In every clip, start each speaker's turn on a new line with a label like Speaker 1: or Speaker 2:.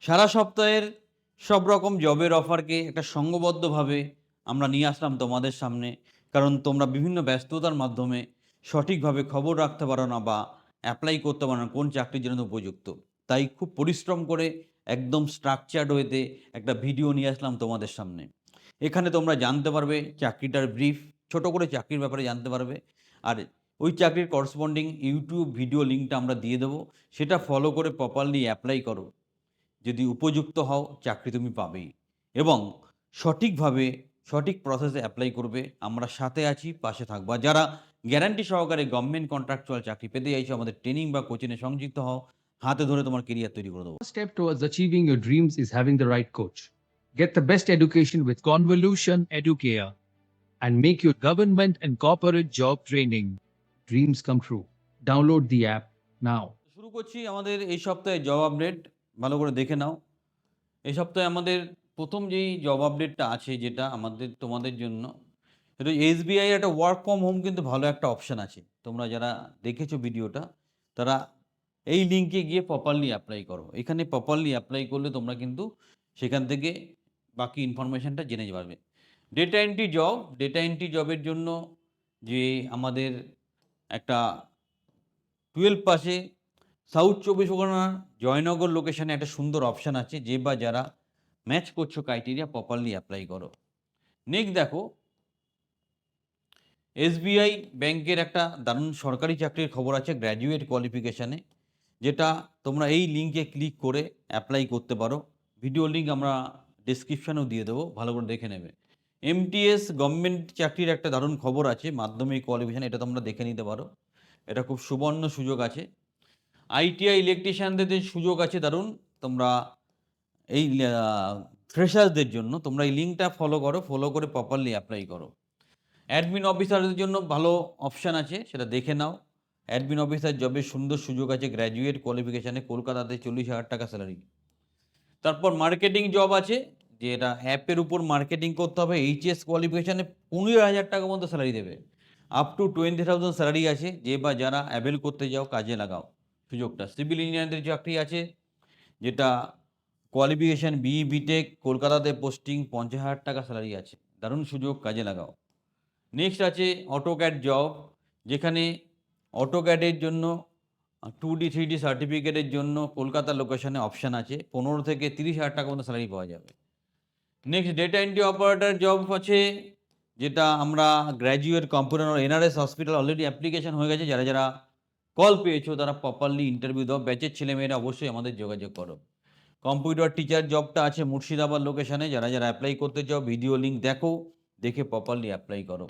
Speaker 1: সারা সপ্তাহের সব রকম জবের অফারকে একটা সংঘবদ্ধভাবে আমরা নিয়ে আসলাম তোমাদের সামনে। কারণ তোমরা বিভিন্ন ব্যস্ততার মাধ্যমে সঠিকভাবে খবর রাখতে পারো না বা এপ্লাই করতে পারো না কোন চাকরির জন্য উপযুক্ত। তাই খুব পরিশ্রম করে একদম স্ট্রাকচার্ড ওয়েতে একটা ভিডিও নিয়ে আসলাম তোমাদের সামনে। এখানে তোমরা জানতে পারবে চাকরিটার ব্রিফ, ছোট করে চাকরির ব্যাপারে জানতে পারবে। আর ওই চাকরির করসপন্ডিং ইউটিউব ভিডিও লিঙ্কটা আমরা দিয়ে দেবো। সেটা ফলো করে প্রপারলি অ্যাপ্লাই করো। যদি উপযুক্ত হও চাকরি তুমি পাবেই এবং সঠিকভাবে সঠিক প্রসেসে অ্যাপ্লাই করবে। আমরা সাথে আছি, পাশে থাকবো। আর যারা গ্যারান্টি সহকারে গভর্নমেন্ট কন্ট্রাকচুয়াল চাকরি পেতে চাইছো, আমাদের ট্রেনিং বা কোচিংয়ে সংযুক্ত হও। হাতে ধরে তোমার কেরিয়ার তৈরি করে দেবো।
Speaker 2: Step towards achieving your dreams is having the right coach. Get the best education with Convolution Educare and make your government and corporate job training dreams come true. Download the app now.
Speaker 1: শুরু করছি আমাদের এই সপ্তাহে job update. ভালো করে দেখে নাও। এই সপ্তাহে আমাদের প্রথম যেই জব আপডেটটা আছে, যেটা আমাদের তোমাদের জন্য, সেটা এসবিআই একটা ওয়ার্ক ফ্রম হোম কিন্তু ভালো একটা অপশান আছে। তোমরা যারা দেখেছো ভিডিওটা, তারা এই লিঙ্কে গিয়ে প্রপারলি অ্যাপ্লাই করো। এখানে প্রপারলি অ্যাপ্লাই করলে তোমরা কিন্তু সেখান থেকে বাকি ইনফরমেশনটা জেনে পারবে। ডেটা এন্ট্রি জবের জন্য যে আমাদের একটা 12 পাশে সাউথ 24 পরগনা জয়নগর লোকেশনে একটা সুন্দর অপশান আছে। যে বা যারা ম্যাচ করছো ক্রাইটেরিয়া, প্রপারলি অ্যাপ্লাই করো। নেক্সট দেখো, এসবিআই ব্যাংকের একটা দারুণ সরকারি চাকরির খবর আছে গ্র্যাজুয়েট কোয়ালিফিকেশানে, যেটা তোমরা এই লিঙ্কে ক্লিক করে অ্যাপ্লাই করতে পারো। ভিডিও লিঙ্ক আমরা ডেসক্রিপশানেও দিয়ে দেবো, ভালো করে দেখে নেবে। এমটিএস গভর্নমেন্ট চাকরির একটা দারুণ খবর আছে মাধ্যমিক কোয়ালিফিকেশান, এটা তোমরা দেখে নিতে পারো। এটা খুব সুবর্ণ সুযোগ আছে। আইটিআই ইলেকট্রিশিয়ানদের যে সুযোগ আছে দারুণ, তোমরা এই ফ্রেশার্সদের জন্য তোমরা এই লিঙ্কটা ফলো করো, ফলো করে প্রপারলি অ্যাপ্লাই করো। অ্যাডমিন অফিসারদের জন্য ভালো অপশান আছে, সেটা দেখে নাও। অ্যাডমিন অফিসার জবের সুন্দর সুযোগ আছে গ্র্যাজুয়েট কোয়ালিফিকেশানে, কলকাতাতে 40,000 টাকা স্যালারি। তারপর মার্কেটিং জব আছে, যে এটা অ্যাপের উপর মার্কেটিং করতে হবে। এইচএস কোয়ালিফিকেশানে 15,000 টাকা পর্যন্ত স্যালারি দেবে। আপ টু 20,000 স্যালারি আছে। যে বা যারা অ্যাভেল করতে যাও, কাজে লাগাও সুযোগটা। সিভিল ইঞ্জিনিয়ারদের চাকরি আছে, যেটা কোয়ালিফিকেশান বিই বিটেক, কলকাতাতে পোস্টিং, 50,000 টাকা স্যালারি আছে। দারুণ সুযোগ, কাজে লাগাও। নেক্সট আছে অটোক্যাড জব, যেখানে অটোক্যাডের জন্য 2D 3D সার্টিফিকেটের জন্য কলকাতা লোকেশনে অপশান আছে। 15 থেকে 30,000 টাকা পর্যন্ত স্যালারি পাওয়া যাবে। Next data entry operator job আছে, যেটা আমরা graduate computer NRS hospital already application হয়ে গেছে। যারা যারা কল পেয়েছো তারা প্রপারলি ইন্টারভিউ দাও। ব্যাচের ছেলেমেয়েরা অবশ্যই আমাদের যোগাযোগ করো। কম্পিউটার টিচার জবটা আছে মুর্শিদাবাদ লোকেশনে। যারা যারা অ্যাপ্লাই করতে চাও ভিডিও লিঙ্ক দেখো, দেখে প্রপারলি অ্যাপ্লাই করো।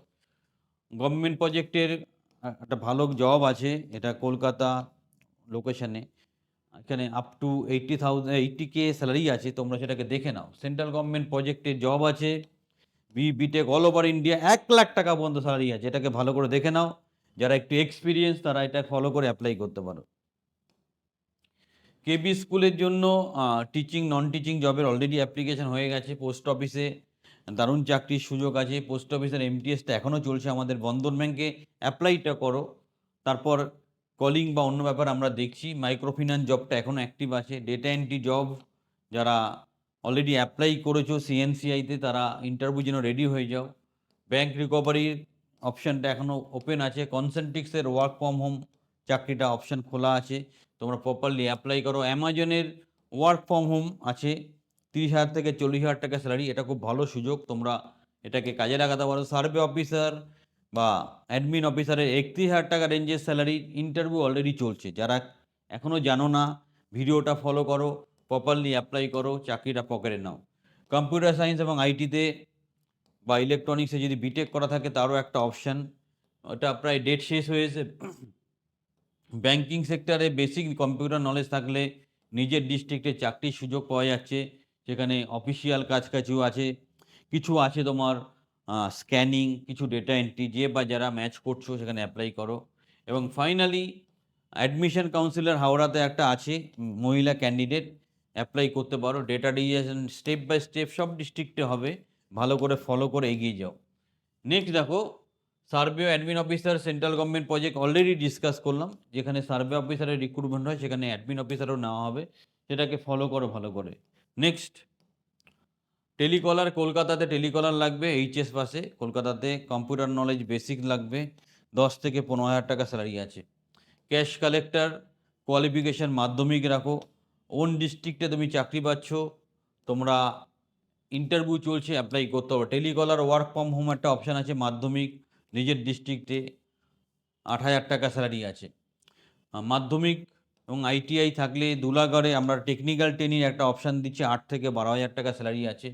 Speaker 1: গভর্নমেন্ট প্রজেক্টের একটা ভালো জব আছে, এটা কলকাতা লোকেশনে। এখানে আপ টু 80K স্যালারি আছে, তোমরা সেটাকে দেখে নাও। সেন্ট্রাল গভর্নমেন্ট প্রজেক্টের জব আছে, বিটেক অল ওভার ইন্ডিয়া 1,00,000 টাকা পর্যন্ত স্যালারি আছে। এটাকে ভালো করে দেখে নাও। যারা একটু এক্সপিরিয়েন্স তারা এটা ফলো করে অ্যাপ্লাই করতে পারো। কেবি স্কুলের জন্য টিচিং নন টিচিং জবের অলরেডি অ্যাপ্লিকেশন হয়ে গেছে। পোস্ট অফিসে দারুণ চাকরির সুযোগ আছে। পোস্ট অফিসের এমটিএসটা এখনও চলছে। আমাদের বন্ধন ব্যাংকে অ্যাপ্লাইটা করো। তারপর কলিং বা অন্য ব্যাপার আমরা দেখছি। মাইক্রোফিন্যান্স জবটা এখনও অ্যাক্টিভ আছে। ডেটা এন্ট্রি জব যারা অলরেডি অ্যাপ্লাই করেছো সিএনসিআইতে, তারা ইন্টারভিউ জন্য রেডি হয়ে যাও। ব্যাংক রিকভারির অপশানটা এখনও ওপেন আছে। কনসেন্ট্রিক্সের ওয়ার্ক ফ্রম হোম চাকরিটা অপশান খোলা আছে, তোমরা প্রপারলি অ্যাপ্লাই করো। অ্যামাজনের ওয়ার্ক ফ্রম হোম আছে, 30,000 থেকে 40,000 টাকা স্যালারি। এটা খুব ভালো সুযোগ, তোমরা এটাকে কাজে লাগাতে পারো। সার্ভে অফিসার বা অ্যাডমিন অফিসারের 31,000 টাকা রেঞ্জের স্যালারি, ইন্টারভিউ অলরেডি চলছে। যারা এখনও জানো না, ভিডিওটা ফলো করো, প্রপারলি অ্যাপ্লাই করো, চাকরিটা পকেটে নাও। কম্পিউটার সায়েন্স এবং আইটিতে বা ইলেকট্রনিক্সে যদি বিটেক করা থাকে তারও একটা অপশান, ওটা প্রায় ডেট শেষ হয়েছে। ব্যাংকিং সেক্টরে বেসিক কম্পিউটার নলেজ থাকলে নিজের ডিস্ট্রিক্টে চাকরির সুযোগ পাওয়া যাচ্ছে। সেখানে অফিসিয়াল কাজও আছে, কিছু আছে তোমার স্ক্যানিং, কিছু ডেটা এন্ট্রি। যে বা যারা ম্যাচ করছো সেখানে অ্যাপ্লাই করো। এবং ফাইনালি অ্যাডমিশন কাউন্সিলর হাওড়াতে একটা আছে, মহিলা ক্যান্ডিডেট, অ্যাপ্লাই করতে পারো। ডেটা ডিজিটেশন স্টেপ বাই স্টেপ সব ডিস্ট্রিক্টে হবে, ভালো করে ফলো করে এগিয়ে যাও। নেক্সট দেখো, survey admin officer central government project already discuss করলাম। যেখানে সার্ভে অফিসারের রিক্রুটমেন্ট হয় সেখানে অ্যাডমিন অফিসারও নেওয়া হবে। সেটাকে ফলো করো ভালো করে। নেক্সট, টেলিকলার, কলকাতাতে টেলিকলার লাগবে এইচএস পাসে। কলকাতাতে কম্পিউটার নলেজ বেসিক লাগবে। 10 থেকে 15,000 টাকা স্যালারি আছে। ক্যাশ কালেক্টর কোয়ালিফিকেশন মাধ্যমিক রাখো। ওন ডিস্ট্রিক্টে তুমি চাকরি পাচ্ছ, তোমরা ইন্টারভিউ চলছে, অ্যাপ্লাই করতে হবে। টেলিকলার ওয়ার্ক ফ্রম হোম একটা অপশান আছে, মাধ্যমিক নিজের ডিস্ট্রিক্টে 8,000 টাকা স্যালারি আছে। মাধ্যমিক এবং আইটিআই থাকলে দুলাগড়ে আমরা টেকনিক্যাল ট্রেনিং একটা অপশান দিচ্ছি, 8 থেকে 12,000 টাকা স্যালারি আছে।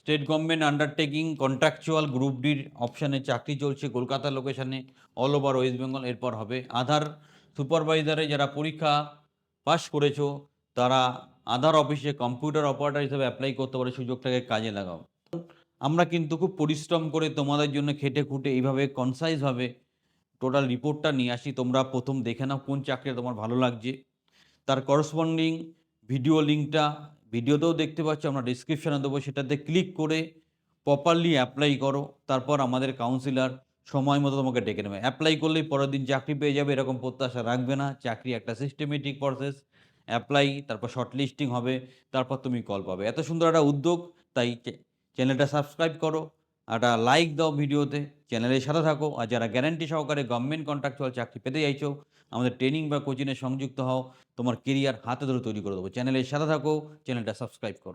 Speaker 1: State government undertaking contractual group ডির অপশানে চাকরি চলছে কলকাতা লোকেশানে, অল ওভার ওয়েস্ট বেঙ্গল। এরপর হবে আধার সুপারভাইজারে যারা পরীক্ষা পাস করেছো তারা আধার অফিসে কম্পিউটার অপারেটর হিসেবে অ্যাপ্লাই করতে পারে, সুযোগটাকে কাজে লাগাও। আমরা কিন্তু খুব পরিশ্রম করে তোমাদের জন্য খেটে খুঁটে এইভাবে কনসাইজভাবে টোটাল রিপোর্টটা নিয়ে আসি। তোমরা প্রথম দেখে নাও কোন চাকরিটা তোমার ভালো লাগছে, তার করসপন্ডিং ভিডিও লিঙ্কটা ভিডিওতেও দেখতে পাচ্ছ, আমরা ডিসক্রিপশানে দেবো, সেটাতে ক্লিক করে প্রপারলি অ্যাপ্লাই করো। তারপর আমাদের কাউন্সিলর সময় মতো তোমাকে ডেকে নেবে। অ্যাপ্লাই করলেই পরের দিন চাকরি পেয়ে যাবে এরকম প্রত্যাশা রাখবে না। চাকরি একটা সিস্টেমেটিক প্রসেস, অ্যাপ্লাই, তারপর শর্ট লিস্টিং হবে, তারপর তুমি কল পাবে। এত সুন্দর একটা উদ্যোগ, তাই চ্যানেলটা সাবস্ক্রাইব করো, একটা লাইক দাও ভিডিওতে, চ্যানেলের সাথে থাকো। আর যারা গ্যারান্টি সহকারে গভর্নমেন্ট কন্ট্রাকচুয়াল চাকরি পেতে চাইছো, আমাদের ট্রেনিং বা কোচিংয়ে সংযুক্ত হও, তোমার কেরিয়ার হাতে ধরে তৈরি করে দেবো। চ্যানেলের সাথে থাকো, চ্যানেলটা সাবস্ক্রাইব করো।